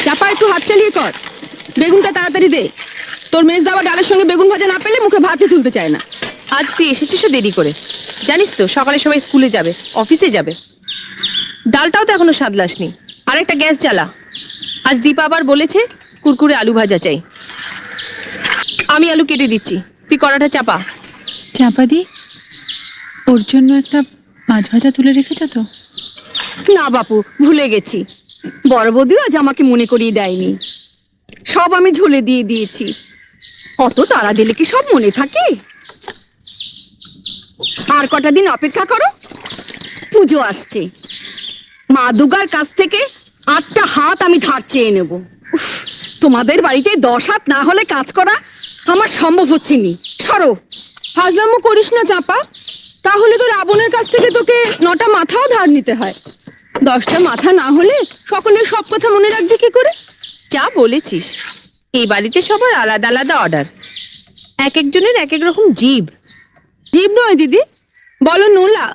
চাপা, একটু হাত চালিয়ে কর। বেগুনটা তাড়াতাড়ি দে। তোর মেজ দাওয়া ডালের সঙ্গে বেগুন ভাজা না পেলে মুখে ভাতই তুলতে চায় না। আজ তুই এসেছিস দেরি করে, জানিস তো সকালে সবাই স্কুলে যাবে, অফিসে যাবে। ডালটাও তো এখনো সাদলাসনি। আর একটা গ্যাস জ্বালা। আজ দীপা আবার বলেছে কুরকুরে আলু ভাজা চাই। আমি আলু কেটে দিচ্ছি, তুই কড়াটা চাপা। চাপা দি, ওর জন্য একটা মাছ ভাজা তুলে রেখেছ তো? না বাপু, ভুলে গেছি। বড় বৌদিও আজ আমাকে মনে করিয়ে দেয়নি। সব আমি ঝুলে দিয়ে দিয়েছি। অত তাড়া দিলে কি সব মনে থাকে? আর কটা দিন অপেক্ষা করো, পুজো আসছে। মা দুর্গার কাছ থেকে 8টা হাত আমি ধার চেয়ে নেব। উফ, তোমাদের বাড়িতে 10 হাত না হলে কাজ করা আমার সম্ভব হচ্ছে নি। সরো। ফাজলামো করিস না চাপা, তাহলে তো রাবণের কাছ থেকে তোকে 9টা মাথাও ধার নিতে হয়। 10টা মাথা না হলে সকলের সব কথা মনে রাখবি কি করে? যা বলেছিস, এই বাড়িতে সবার আলাদা আলাদা অর্ডার, এক একজনের এক এক রকম জিভ। জীব নয় দিদি, বলো নোলা।